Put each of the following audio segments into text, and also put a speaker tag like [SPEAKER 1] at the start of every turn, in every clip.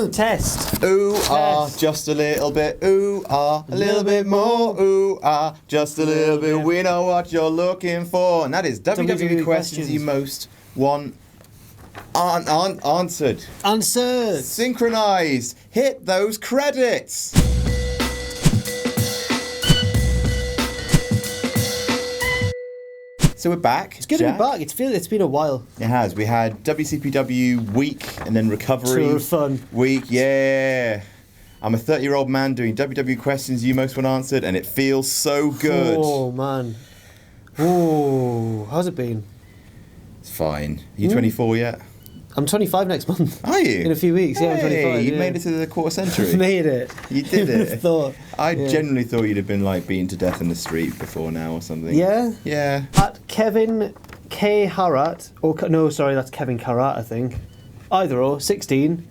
[SPEAKER 1] Test.
[SPEAKER 2] Ooh, ah,
[SPEAKER 1] Test.
[SPEAKER 2] just a little bit. Ooh, ah, a little bit more. Ooh, ah, just a little bit. We know what you're looking for. And that is WWE questions you most want answered.
[SPEAKER 1] Answered.
[SPEAKER 2] Synchronized. Hit those credits. So we're back.
[SPEAKER 1] It's good to be back. It's been a while.
[SPEAKER 2] It has. We had WCPW week and then recovery.
[SPEAKER 1] Tour of fun.
[SPEAKER 2] Week, yeah. I'm a 30-year-old man doing WWE questions you most want answered, and it feels so good.
[SPEAKER 1] Oh, man. Oh, how's it been?
[SPEAKER 2] It's fine. Are you 24 yet?
[SPEAKER 1] I'm 25 next month.
[SPEAKER 2] Are you?
[SPEAKER 1] In a few weeks, yeah, I'm 25.
[SPEAKER 2] You
[SPEAKER 1] yeah.
[SPEAKER 2] made it to the quarter century.
[SPEAKER 1] Made it.
[SPEAKER 2] You did it.
[SPEAKER 1] Who'd thought?
[SPEAKER 2] I genuinely thought you'd have been like beaten to death in the street before now or something.
[SPEAKER 1] Yeah?
[SPEAKER 2] Yeah.
[SPEAKER 1] At Kevin K. Harat, no, sorry, that's Kevin Karat, I think. Either or, 16.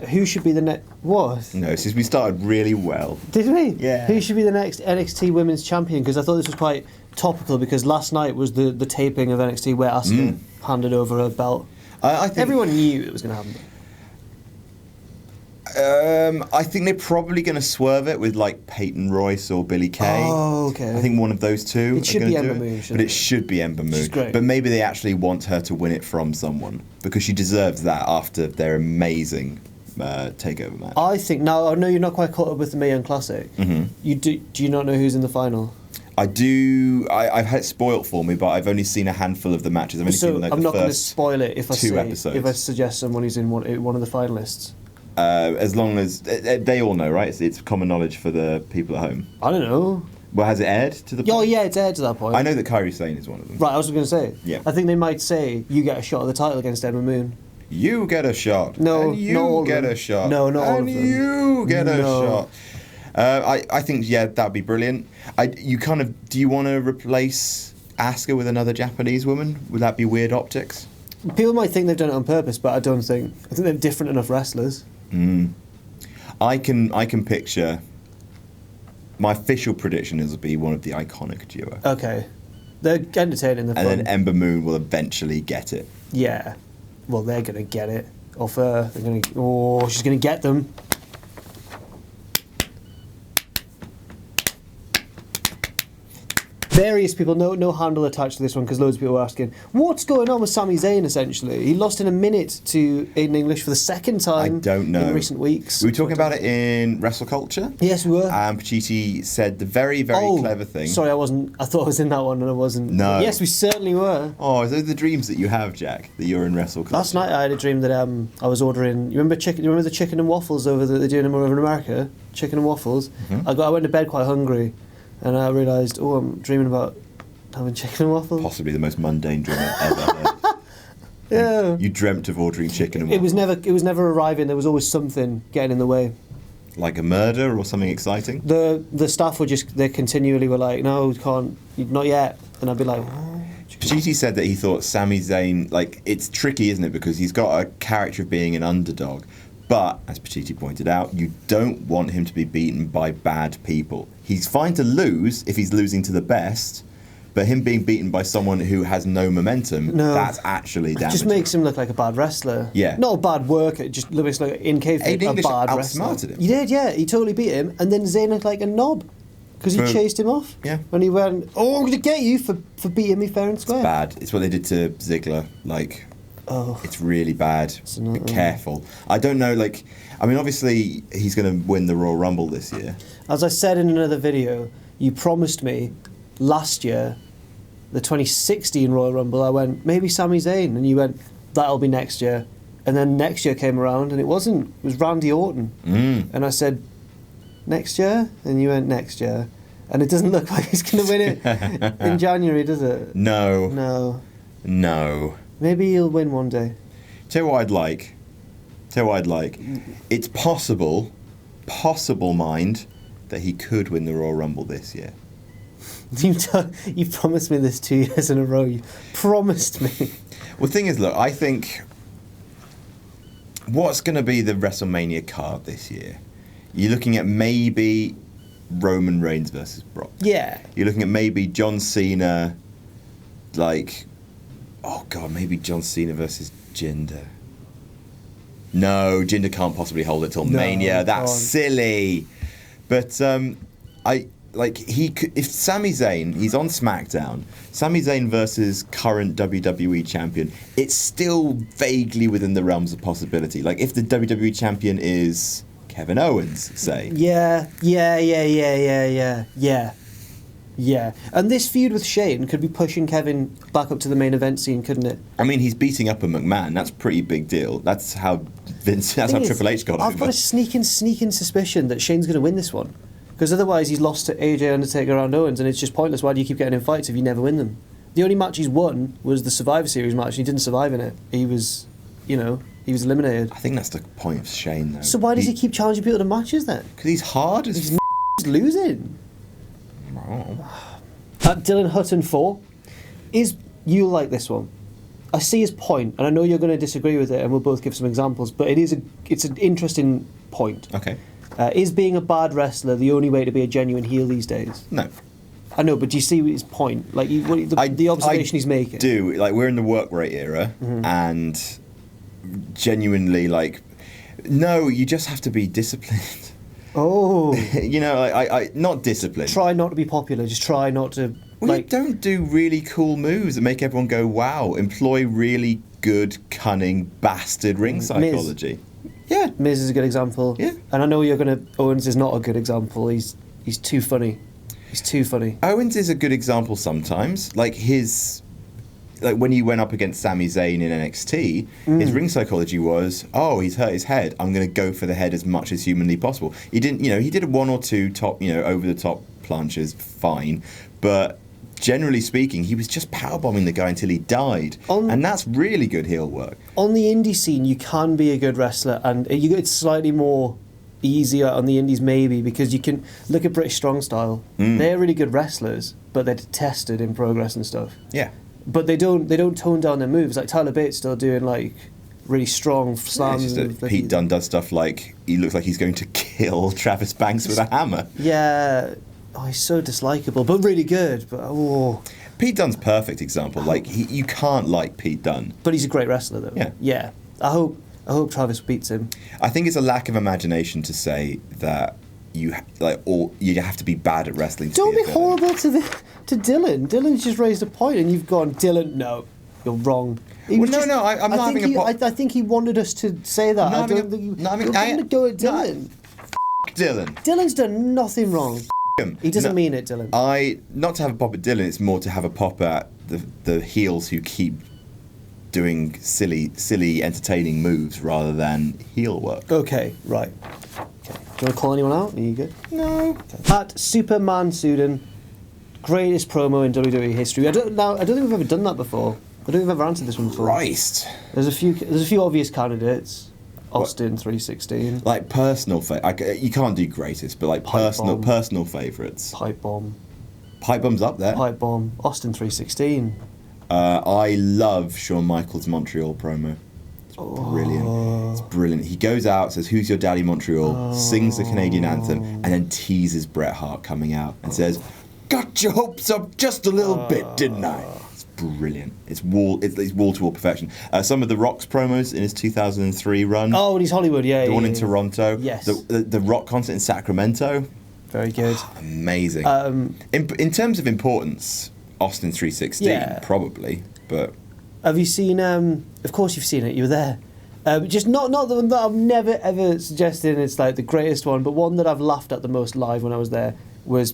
[SPEAKER 1] Who should be the next... What?
[SPEAKER 2] No, since we started really well.
[SPEAKER 1] Did we?
[SPEAKER 2] Yeah.
[SPEAKER 1] Who should be the next NXT Women's Champion? Because I thought this was quite topical because last night was the taping of NXT where Asuka handed over her belt.
[SPEAKER 2] I think
[SPEAKER 1] Everyone knew it was going to happen.
[SPEAKER 2] I think they're probably going to swerve it with like Peyton Royce or Billie Kay.
[SPEAKER 1] Oh, okay.
[SPEAKER 2] I think one of those two.
[SPEAKER 1] It should be Ember Moon,
[SPEAKER 2] but it should be Ember Moon.
[SPEAKER 1] She's great.
[SPEAKER 2] But maybe they actually want her to win it from someone because she deserves that after their amazing takeover match.
[SPEAKER 1] I think now. I know you're not quite caught up with the Mae Young Classic.
[SPEAKER 2] Mm-hmm.
[SPEAKER 1] Do you not know who's in the final?
[SPEAKER 2] I do. I've had it spoilt for me, but I've only seen a handful of the matches. I've only seen like
[SPEAKER 1] I'm
[SPEAKER 2] the
[SPEAKER 1] not going to
[SPEAKER 2] first
[SPEAKER 1] spoil it if I
[SPEAKER 2] two
[SPEAKER 1] say
[SPEAKER 2] episodes.
[SPEAKER 1] if I suggest someone who's in one of the finalists.
[SPEAKER 2] As long as they all know, right? It's common knowledge for the people at home.
[SPEAKER 1] I don't know.
[SPEAKER 2] Well, has it aired to the point?
[SPEAKER 1] Oh yeah, it's aired to that point.
[SPEAKER 2] I know that Kairi Sane is one of them.
[SPEAKER 1] Right, I was going to say.
[SPEAKER 2] Yeah.
[SPEAKER 1] I think they might say you get a shot at the title against Ember Moon.
[SPEAKER 2] You get a shot.
[SPEAKER 1] No,
[SPEAKER 2] and you
[SPEAKER 1] not all of
[SPEAKER 2] get
[SPEAKER 1] them.
[SPEAKER 2] a shot.
[SPEAKER 1] No, not all of
[SPEAKER 2] and
[SPEAKER 1] them.
[SPEAKER 2] you get a
[SPEAKER 1] No.
[SPEAKER 2] shot. I think that'd be brilliant. Do you want to replace Asuka with another Japanese woman? Would that be weird optics?
[SPEAKER 1] People might think they've done it on purpose, but I think they're different enough wrestlers.
[SPEAKER 2] I can picture. My official prediction is to be one of the Iconic duo.
[SPEAKER 1] Okay, they're entertaining. They're
[SPEAKER 2] And
[SPEAKER 1] fun.
[SPEAKER 2] then Ember Moon will eventually get it.
[SPEAKER 1] Yeah, well, they're gonna get it off her. They're gonna. Oh, she's gonna get them. Various people, no handle attached to this one because loads of people were asking, what's going on with Sami Zayn essentially? He lost in a minute to Aiden English for the second time
[SPEAKER 2] I don't know.
[SPEAKER 1] in recent weeks.
[SPEAKER 2] We were talking about it in WhatCulture.
[SPEAKER 1] Yes, we were.
[SPEAKER 2] And Pacitti said the very, very clever thing.
[SPEAKER 1] Sorry, I wasn't. I thought I was in that one and I wasn't.
[SPEAKER 2] No.
[SPEAKER 1] Yes, we certainly were.
[SPEAKER 2] Oh, are those the dreams that you have, Jack? That you're in WhatCulture?
[SPEAKER 1] Last night I had a dream that I was ordering. You remember the chicken and waffles over that they're doing them over in America? Chicken and waffles.
[SPEAKER 2] Mm-hmm.
[SPEAKER 1] I went to bed quite hungry, and I realised, I'm dreaming about having chicken and waffles.
[SPEAKER 2] Possibly the most mundane dream I've ever heard.
[SPEAKER 1] Yeah.
[SPEAKER 2] You dreamt of ordering chicken and
[SPEAKER 1] It
[SPEAKER 2] waffles.
[SPEAKER 1] was never arriving. There was always something getting in the way.
[SPEAKER 2] Like a murder or something exciting?
[SPEAKER 1] The staff they continually were like, no, we can't, not yet, and I'd be like.
[SPEAKER 2] Pacitti said that he thought Sami Zayn, it's tricky, isn't it? Because he's got a character of being an underdog. But, as Pacitti pointed out, you don't want him to be beaten by bad people. He's fine to lose if he's losing to the best, but him being beaten by someone who has no momentum, that's actually damaging.
[SPEAKER 1] It just makes him look like a bad wrestler.
[SPEAKER 2] Yeah.
[SPEAKER 1] Not a bad worker, it just looks like, in kayfabe,
[SPEAKER 2] Aiden
[SPEAKER 1] a
[SPEAKER 2] English
[SPEAKER 1] bad
[SPEAKER 2] outsmarted
[SPEAKER 1] wrestler.
[SPEAKER 2] him.
[SPEAKER 1] He did, yeah. He totally beat him, and then Zayn looked like a knob. Because he chased him off.
[SPEAKER 2] Yeah.
[SPEAKER 1] And he went, I'm going to get you for beating me fair and square.
[SPEAKER 2] Bad. It's what they did to Ziggler. It's really bad. Be careful. I don't know, obviously he's going to win the Royal Rumble this year.
[SPEAKER 1] As I said in another video, you promised me last year, the 2016 Royal Rumble, I went, maybe Sami Zayn. And you went, that'll be next year. And then next year came around and it wasn't. It was Randy Orton. And I said, next year? And you went, next year. And it doesn't look like he's going to win it in January, does it?
[SPEAKER 2] No.
[SPEAKER 1] Maybe he'll win one day.
[SPEAKER 2] Tell you what I'd like. It's possible, mind, that he could win the Royal Rumble this year.
[SPEAKER 1] You promised me this 2 years in a row. You promised me.
[SPEAKER 2] Well, the thing is, look, I think what's going to be the WrestleMania card this year? You're looking at maybe Roman Reigns versus Brock.
[SPEAKER 1] Yeah.
[SPEAKER 2] You're looking at maybe John Cena, maybe John Cena versus Jinder. No, Jinder can't possibly hold it till Mania. That's silly. But if Sami Zayn, he's on SmackDown, Sami Zayn versus current WWE champion, it's still vaguely within the realms of possibility. Like if the WWE champion is Kevin Owens, say.
[SPEAKER 1] Yeah. And this feud with Shane could be pushing Kevin back up to the main event scene, couldn't it?
[SPEAKER 2] I mean, he's beating up a McMahon. That's a pretty big deal. That's how Triple H got over.
[SPEAKER 1] I've got a sneaking suspicion that Shane's going to win this one. Because otherwise he's lost to AJ, Undertaker, and Owens, and it's just pointless. Why do you keep getting in fights if you never win them? The only match he's won was the Survivor Series match, and he didn't survive in it. He was eliminated.
[SPEAKER 2] I think that's the point of Shane, though.
[SPEAKER 1] So why does he keep challenging people to matches then?
[SPEAKER 2] Because he's hard as
[SPEAKER 1] He's losing.
[SPEAKER 2] Oh.
[SPEAKER 1] Dylan Hutton 4. You'll like this one. I see his point, and I know you're going to disagree with it, and we'll both give some examples, but it's an interesting point.
[SPEAKER 2] Okay.
[SPEAKER 1] Is being a bad wrestler the only way to be a genuine heel these days?
[SPEAKER 2] No.
[SPEAKER 1] I know, but do you see his point? Like the observation he's making?
[SPEAKER 2] I do. Like, we're in the work rate era, and genuinely, like, no, you just have to be disciplined.
[SPEAKER 1] Oh.
[SPEAKER 2] I not disciplined.
[SPEAKER 1] Try not to be popular. Just try not to.
[SPEAKER 2] Well, you don't do really cool moves that make everyone go, wow. Employ really good, cunning, bastard ring psychology.
[SPEAKER 1] Miz.
[SPEAKER 2] Yeah.
[SPEAKER 1] Miz is a good example.
[SPEAKER 2] Yeah.
[SPEAKER 1] And I know Owens is not a good example. He's too funny. He's too funny.
[SPEAKER 2] Owens is a good example sometimes. Like when he went up against Sami Zayn in NXT, his ring psychology was, he's hurt his head. I'm going to go for the head as much as humanly possible. He didn't, he did one or two top, over the top planches, fine, but generally speaking, he was just powerbombing the guy until he died, and that's really good heel work. On
[SPEAKER 1] the indie scene, you can be a good wrestler, and it's slightly more easier on the indies maybe because you can look at British Strong Style. They're really good wrestlers, but they're detested in Progress and stuff.
[SPEAKER 2] Yeah.
[SPEAKER 1] But they don't tone down their moves. Like Tyler Bates still doing like really strong slams.
[SPEAKER 2] Pete Dunne does stuff like he looks like he's going to kill Travis Banks with a hammer.
[SPEAKER 1] Yeah. Oh, he's so dislikable, but really good. But
[SPEAKER 2] Pete Dunne's perfect example. Like you can't like Pete Dunne,
[SPEAKER 1] but he's a great wrestler, though.
[SPEAKER 2] Yeah.
[SPEAKER 1] Yeah. I hope Travis beats him.
[SPEAKER 2] I think it's a lack of imagination to say that you have to be bad at wrestling.
[SPEAKER 1] Don't be horrible to Dylan. Dylan's just raised a point, and you've gone, Dylan. No, you're wrong.
[SPEAKER 2] I'm not having a.
[SPEAKER 1] I think he wanted us to say that. I'm going to go at Dylan.
[SPEAKER 2] Dylan.
[SPEAKER 1] Dylan's done nothing wrong. He doesn't mean it, Dylan.
[SPEAKER 2] Not to have a pop at Dylan, it's more to have a pop at the heels who keep doing silly, entertaining moves rather than heel work.
[SPEAKER 1] Okay, right. Okay. Do you want to call anyone out? Are you good?
[SPEAKER 2] No.
[SPEAKER 1] Okay. At Superman Suden, greatest promo in WWE history. I don't think we've ever done that before. I don't think we've ever answered this one before.
[SPEAKER 2] Christ.
[SPEAKER 1] There's a few obvious candidates. Austin 316.
[SPEAKER 2] Like personal you can't do greatest, but like personal favourites.
[SPEAKER 1] Pipe Bomb.
[SPEAKER 2] Pipe Bomb's up there.
[SPEAKER 1] Pipe Bomb. Austin 316.
[SPEAKER 2] I love Shawn Michaels' Montreal promo. It's brilliant. It's brilliant. He goes out, says, "Who's your daddy, Montreal?" Sings the Canadian anthem, and then teases Bret Hart coming out and says, "Got your hopes up just a little bit, didn't I?" Brilliant. It's wall-to-wall perfection. Some of The Rock's promos in his 2003 run.
[SPEAKER 1] Oh, and he's Hollywood, yeah.
[SPEAKER 2] The one in Toronto.
[SPEAKER 1] Yes.
[SPEAKER 2] The Rock concert in Sacramento.
[SPEAKER 1] Very good.
[SPEAKER 2] Amazing. In terms of importance, Austin 316 probably, but...
[SPEAKER 1] Have you seen... of course you've seen it, you were there. Just not the one that I've never ever suggested it's like the greatest one, but one that I've laughed at the most live when I was there was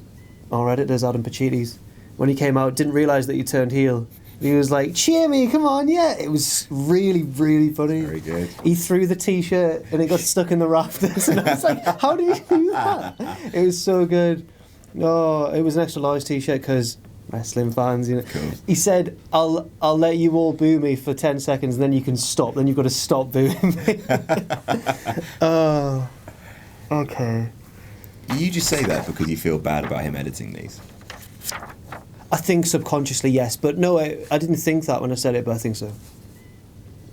[SPEAKER 1] our editor's Adam Pacides. When he came out, didn't realise that he turned heel. He was like, "Cheer me, come on, yeah!" It was really, really funny.
[SPEAKER 2] Very good.
[SPEAKER 1] He threw the T-shirt and it got stuck in the rafters, and I was like, "How do you do that?" It was so good. Oh, it was an extra large T-shirt because wrestling fans,
[SPEAKER 2] Cool.
[SPEAKER 1] He said, "I'll let you all boo me for 10 seconds, and then you can stop. Then you've got to stop booing me." Oh, okay.
[SPEAKER 2] You just say that because you feel bad about him editing these.
[SPEAKER 1] I think subconsciously, yes. But no, I didn't think that when I said it, but I think so.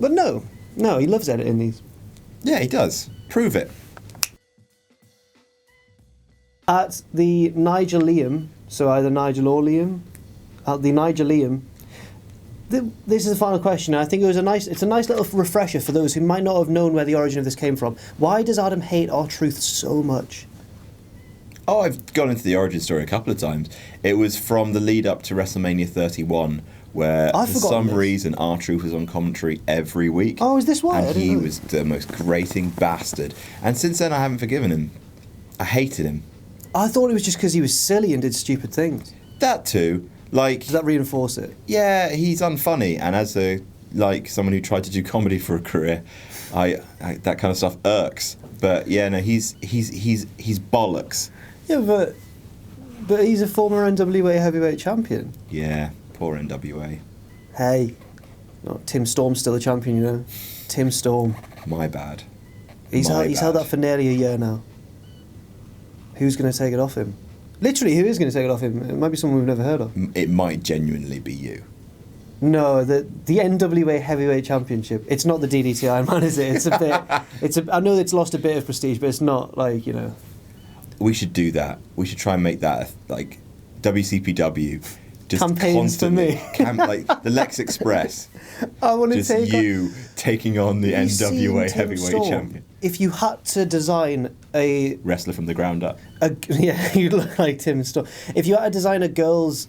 [SPEAKER 1] But no, he loves editing these.
[SPEAKER 2] Yeah, he does. Prove it.
[SPEAKER 1] At the Nigel Liam, so either Nigel or Liam, at the Nigel Liam, This is the final question. I think it's a nice little refresher for those who might not have known where the origin of this came from. Why does Adam hate RTruth so much?
[SPEAKER 2] Oh, I've gone into the origin story a couple of times. It was from the lead up to WrestleMania 31, where for some reason RTruth was on commentary every week.
[SPEAKER 1] Oh, is this why?
[SPEAKER 2] And he was the most grating bastard. And since then, I haven't forgiven him. I hated him.
[SPEAKER 1] I thought it was just because he was silly and did stupid things.
[SPEAKER 2] That too. Like,
[SPEAKER 1] does that reinforce it?
[SPEAKER 2] Yeah, he's unfunny, and as someone who tried to do comedy for a career, I that kind of stuff irks. But yeah, no, he's bollocks.
[SPEAKER 1] Yeah, but he's a former NWA heavyweight champion.
[SPEAKER 2] Yeah, poor NWA.
[SPEAKER 1] Hey, no, Tim Storm's still a champion, you know. Tim Storm.
[SPEAKER 2] My bad.
[SPEAKER 1] He's held that for nearly a year now. Who's going to take it off him? Literally, who is going to take it off him? It might be someone we've never heard of.
[SPEAKER 2] It might genuinely be you.
[SPEAKER 1] No, the NWA Heavyweight Championship. It's not the DDT Iron Man, is it? It's a bit. I know it's lost a bit of prestige, but it's not like, you know.
[SPEAKER 2] We should do that. We should try and make that like WCPW. Just
[SPEAKER 1] campaigns for me.
[SPEAKER 2] Like the Lex Express.
[SPEAKER 1] I want to
[SPEAKER 2] just
[SPEAKER 1] take
[SPEAKER 2] you taking on the NWA Heavyweight Champion.
[SPEAKER 1] If you had to design a
[SPEAKER 2] wrestler from the ground up.
[SPEAKER 1] Yeah, you'd look like Tim Storm. If you had to design a girl's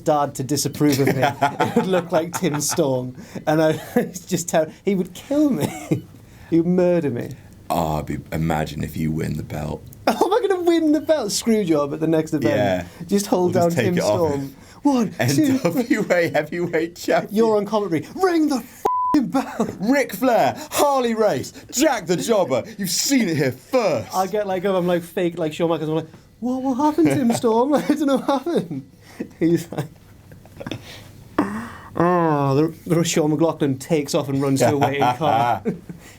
[SPEAKER 1] dad to disapprove of me, it would look like Tim Storm, and it's just terrible. He would kill me. He would murder me.
[SPEAKER 2] Oh, imagine if you win the belt.
[SPEAKER 1] How am I going to win the belt? Screw job at the next event.
[SPEAKER 2] Yeah.
[SPEAKER 1] Just hold down Tim Storm. 1, 2,
[SPEAKER 2] NWA Heavyweight Champion.
[SPEAKER 1] You're on commentary. Ring the f***ing bell.
[SPEAKER 2] Ric Flair, Harley Race, Jack the Jobber. You've seen it here first.
[SPEAKER 1] I get I'm like fake, like Shawn Michaels. I'm like, what happened, Tim Storm? I don't know what happened. He's like, the Shawn McLaughlin takes off and runs to a waiting car.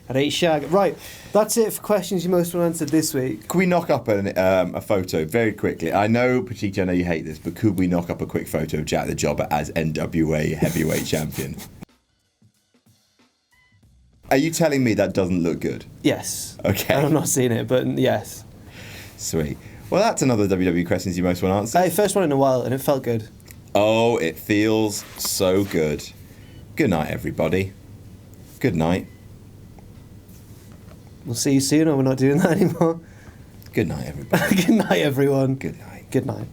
[SPEAKER 1] At 8 shag. Right, that's it for questions you most want answered this week.
[SPEAKER 2] Can we knock up a photo very quickly? I know, Pachichi, I know you hate this, but could we knock up a quick photo of Jack the Jobber as NWA Heavyweight Champion? Are you telling me that doesn't look good?
[SPEAKER 1] Yes.
[SPEAKER 2] Okay.
[SPEAKER 1] I'm not seeing it, but yes.
[SPEAKER 2] Sweet. Well, that's another WWE questions you most want answered.
[SPEAKER 1] Hey, first one in a while, and it felt good.
[SPEAKER 2] Oh, it feels so good. Good night, everybody. Good night.
[SPEAKER 1] We'll see you soon, or we're not doing that anymore.
[SPEAKER 2] Good night, everybody.
[SPEAKER 1] Good night, everyone.
[SPEAKER 2] Good night.
[SPEAKER 1] Good night.